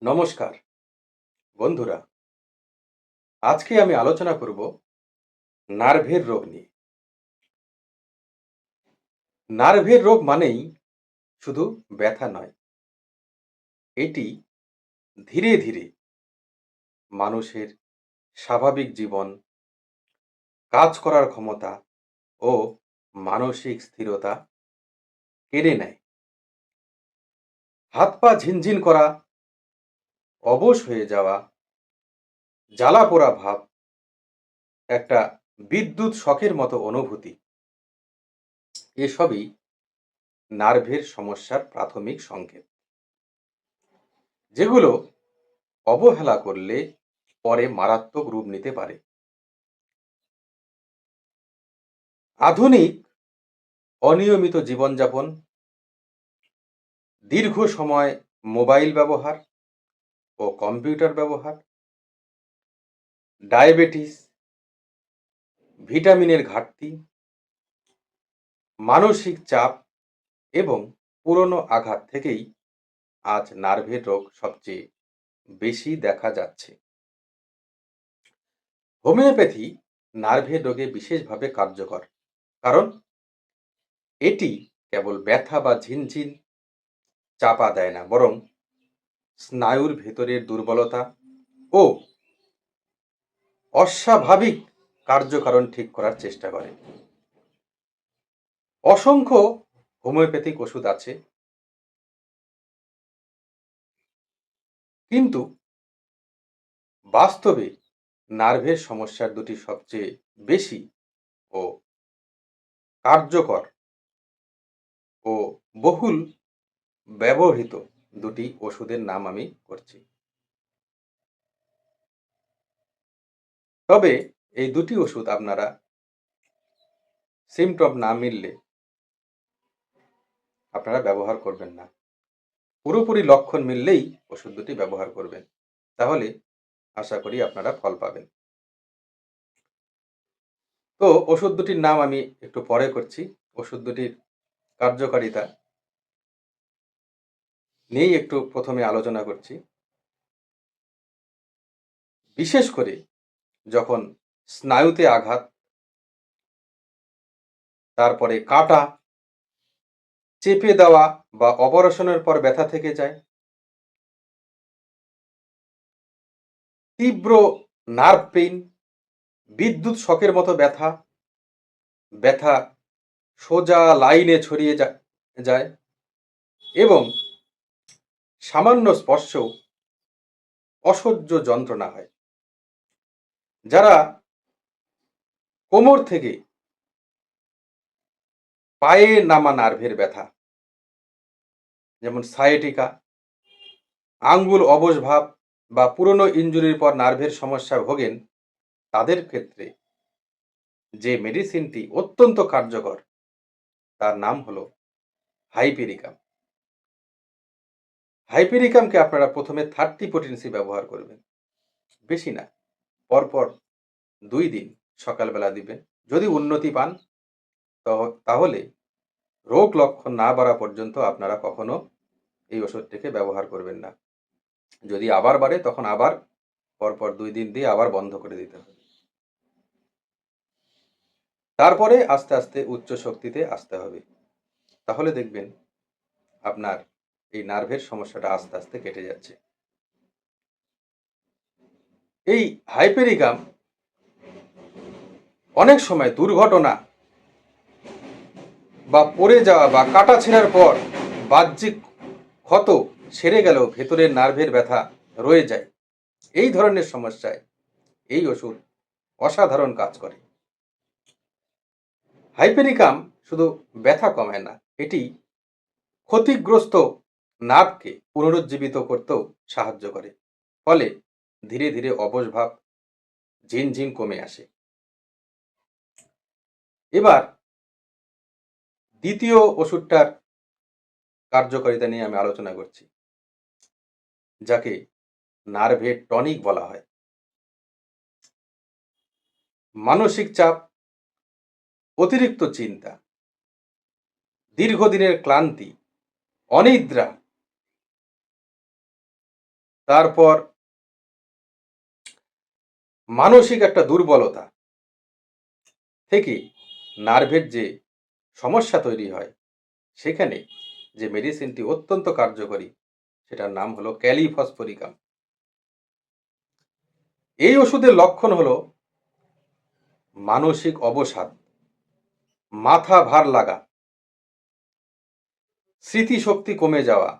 নমস্কার বন্ধুরা। আজকে আমি আলোচনা করব নার্ভের রোগ নিয়ে। নার্ভের রোগ মানেই শুধু ব্যথা নয়, এটি ধীরে ধীরে মানুষের স্বাভাবিক জীবন, কাজ করার ক্ষমতা ও মানসিক স্থিরতা কেড়ে নেয়। হাত পা ঝিনঝিন করা, অবশ হয়ে যাওয়া, জ্বালা পোড়া ভাব, একটা বিদ্যুৎ শকের মতো অনুভূতি, এসবই নার্ভের সমস্যার প্রাথমিক সংকেত, যেগুলো অবহেলা করলে পরে মারাত্মক রূপ নিতে পারে। আধুনিক অনিয়মিত জীবনযাপন, দীর্ঘ সময় মোবাইল ব্যবহার ও কম্পিউটার ব্যবহার, ডায়াবেটিস, ভিটামিনের ঘাটতি, মানসিক চাপ এবং পুরনো আঘাত থেকেই আজ নার্ভের রোগ সবচেয়ে বেশি দেখা যাচ্ছে। হোমিওপ্যাথি নার্ভের রোগে বিশেষভাবে কার্যকর, কারণ এটি কেবল ব্যথা বা ঝিনঝিন চাপা দেয় না, বরং স্নায়ুর ভেতরের দুর্বলতা ও অস্বাভাবিক কার্যকারণ ঠিক করার চেষ্টা করে। অসংখ্য হোমিওপ্যাথিক ওষুধ আছে, কিন্তু বাস্তবে নার্ভের সমস্যার দুটি সবচেয়ে বেশি ও কার্যকর ও বহুল ব্যবহৃত দুটি ওষুধের নাম আমি করছি। তবে এই দুটি ওষুধ আপনারা সিমটম না মিললে আপনারা ব্যবহার করবেন না। পুরোপুরি লক্ষণ মিললেই ওষুধ দুটি ব্যবহার করবেন, তাহলে আশা করি আপনারা ফল পাবেন। তো ওষুধ দুটির নাম আমি একটু পরে করছি। ওষুধ দুটির কার্যকারিতা নিয়েই একটু প্রথমে আলোচনা করছি। বিশেষ করে যখন স্নায়ুতে আঘাত, তারপরে কাটা, চেপে দেওয়া বা অপারেশনের পর ব্যথা থেকে যায়, তীব্র নার্ভ পেইন, বিদ্যুৎ শকের মতো ব্যথা, ব্যথা সোজা লাইনে ছড়িয়ে যায় এবং সামান্য স্পর্শেও অসহ্য যন্ত্রণা হয়। যারা কোমর থেকে পায়ে নামা নার্ভের ব্যথা, যেমন সায়াটিকা, আঙ্গুল অবশ ভাব বা পুরনো ইনজুরির পর নার্ভের সমস্যায় ভোগেন, তাদের ক্ষেত্রে যে মেডিসিনটি অত্যন্ত কার্যকর তার নাম হলো হাইপেরিকাম। হাইপেরিকামকে আপনারা প্রথমে 30 পোটেন্সি ব্যবহার করবেন, বেশি না। পরপর 2 দিন সকালবেলা দিবেন। যদি উন্নতি পান তাহলে রোগ লক্ষণ না বাড়া পর্যন্ত আপনারা কখনো এই ওষুধটিকে ব্যবহার করবেন না। যদি আবার বাড়ে তখন আবার পরপর 2 দিন দিয়ে আবার বন্ধ করে দিতে হবে। তারপরে আস্তে আস্তে উচ্চ শক্তিতে আসতে হবে, তাহলে দেখবেন আপনার এই নার্ভের সমস্যাটা আস্তে আস্তে কেটে যাচ্ছে। এই হাইপেরিকাম অনেক সময় দুর্ঘটনা বা পড়ে যাওয়া বা কাটা ছেঁড়ার পর বাহ্যিক ক্ষত সেরে গেলেও ভেতরের নার্ভের ব্যথা রয়ে যায়। এই ধরনের সমস্যায় এই ওষুধ অসাধারণ কাজ করে। হাইপেরিকাম শুধু ব্যথা কমায় না, এটি ক্ষতিগ্রস্ত নার্ভকে পুনরুজ্জীবিত করতেও সাহায্য করে। ফলে ধীরে ধীরে অবশ ভাব, ঝিনঝিন কমে আসে। এবার দ্বিতীয় ওষুধটার কার্যকারিতা নিয়ে আমি আলোচনা করছি, যাকে নার্ভের টনিক বলা হয়। মানসিক চাপ, অতিরিক্ত চিন্তা, দীর্ঘদিনের ক্লান্তি, অনিদ্রা, তারপর মানসিক একটা দুর্বলতা থেকে নার্ভের যে সমস্যা তৈরি হয়, সেখানে যে মেডিসিনটি অত্যন্ত কার্যকরী, সেটার নাম হলো ক্যালিফসফরিকাম। এই ওষুধের লক্ষণ হলো মানসিক অবসাদ, মাথা ভার লাগা, স্মৃতিশক্তি কমে যাওয়া,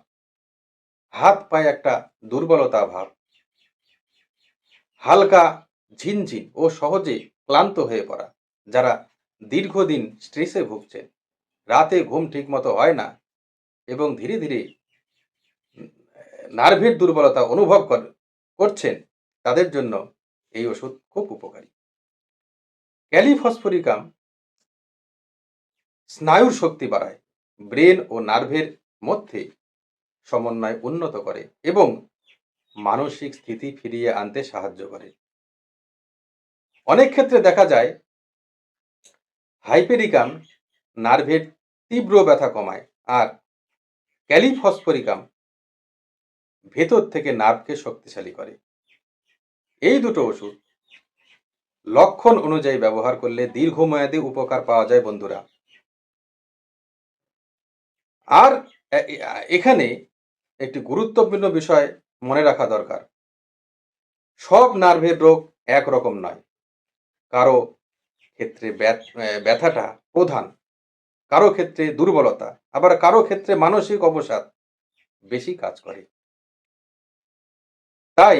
হাত পায়ে একটা দুর্বলতা ভাব, হালকা ঝিনঝিন ও সহজে ক্লান্ত হয়ে পড়া। যারা দীর্ঘদিন স্ট্রেসে ভুগছেন, রাতে ঘুম ঠিকমতো হয় না এবং ধীরে ধীরে নার্ভের দুর্বলতা অনুভব করছেন, তাদের জন্য এই ওষুধ খুব উপকারী। ক্যালিফসফরিকাম স্নায়ুর শক্তি বাড়ায়, ব্রেন ও নার্ভের মধ্যে সমন্বয় উন্নত করে এবং মানসিক স্থিতি ফিরিয়ে আনতে সাহায্য করে। অনেক ক্ষেত্রে দেখা যায় হাইপেরিকাম নার্ভের তীব্র ব্যথা কমায়, আর ক্যালিফসফরিকাম ভেতর থেকে নার্ভকে শক্তিশালী করে। এই দুটো ওষুধ লক্ষণ অনুযায়ী ব্যবহার করলে দীর্ঘমেয়াদী উপকার পাওয়া যায় বন্ধুরা। আর এখানে একটি গুরুত্বপূর্ণ বিষয় মনে রাখা দরকার, সব নার্ভের রোগ একরকম নয়। কারো ক্ষেত্রে ব্যথাটা প্রধান, কারো ক্ষেত্রে দুর্বলতা, আবার কারো ক্ষেত্রে মানসিক অবসাদ বেশি কাজ করে। তাই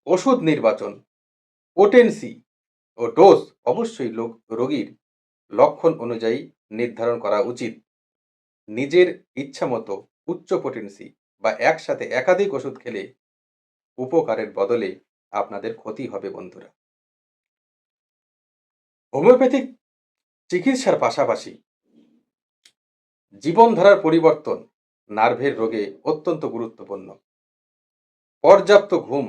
ওষুধ নির্বাচন, পোটেন্সি ও ডোজ অবশ্যই রোগীর লক্ষণ অনুযায়ী নির্ধারণ করা উচিত। নিজের ইচ্ছা মতো উচ্চ পোটেন্সি বা একসাথে একাধিক ওষুধ খেলে উপকারের বদলে আপনাদের ক্ষতি হবে বন্ধুরা। হোমিওপ্যাথিক চিকিৎসার পাশাপাশি জীবনধারার পরিবর্তন নার্ভের রোগে অত্যন্ত গুরুত্বপূর্ণ। পর্যাপ্ত ঘুম,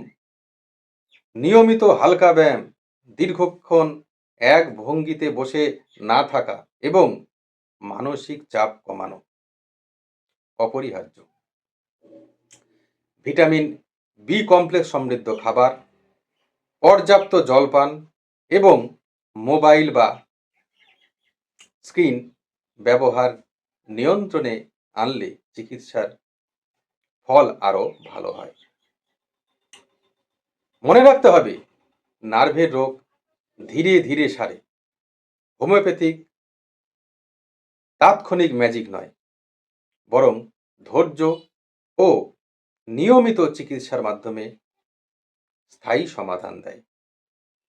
নিয়মিত হালকা ব্যায়াম, দীর্ঘক্ষণ এক ভঙ্গিতে বসে না থাকা এবং মানসিক চাপ কমানো অপরিহার্য। ভিটামিন বি কমপ্লেক্স সমৃদ্ধ খাবার, পর্যাপ্ত জলপান এবং মোবাইল বা স্ক্রিন ব্যবহার নিয়ন্ত্রণে আনলে চিকিৎসার ফল আরও ভালো হয়। মনে রাখতে হবে, নার্ভের রোগ ধীরে ধীরে সারে। হোমিওপ্যাথিক তাৎক্ষণিক ম্যাজিক নয়, বরং ধৈর্য ও নিয়মিত চিকিৎসার মাধ্যমে স্থায়ী সমাধান দেয়।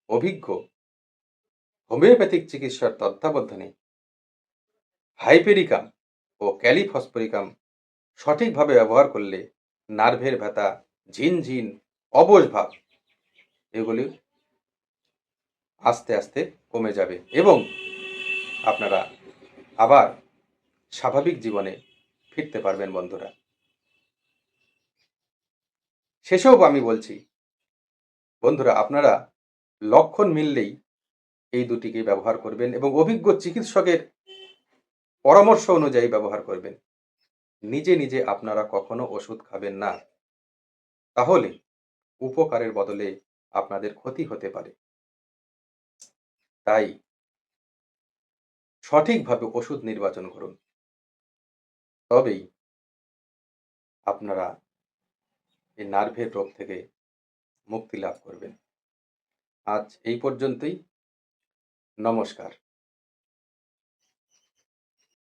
অভিজ্ঞ হোমিওপ্যাথিক চিকিৎসার তত্ত্বাবধানে হাইপেরিকাম ও ক্যালিফসফরিকাম সঠিকভাবে ব্যবহার করলে নার্ভের ব্যথা, ঝিনঝিন, অবশ ভাব এগুলি আস্তে আস্তে কমে যাবে এবং আপনারা আবার স্বাভাবিক জীবনে ফিরতে পারবেন বন্ধুরা। শেষেও আমি বলছি বন্ধুরা, আপনারা লক্ষণ মিললেই এই দুটিকে ব্যবহার করবেন এবং অভিজ্ঞ চিকিৎসকের পরামর্শ অনুযায়ী ব্যবহার করবেন। নিজে নিজে আপনারা কখনো ওষুধ খাবেন না, তাহলে উপকারের বদলে আপনাদের ক্ষতি হতে পারে। তাই সঠিকভাবে ওষুধ নির্বাচন করুন, তবেই আপনারা এই নার্ভের রোগ থেকে মুক্তি লাভ করবেন। আজ এই পর্যন্তই। নমস্কার।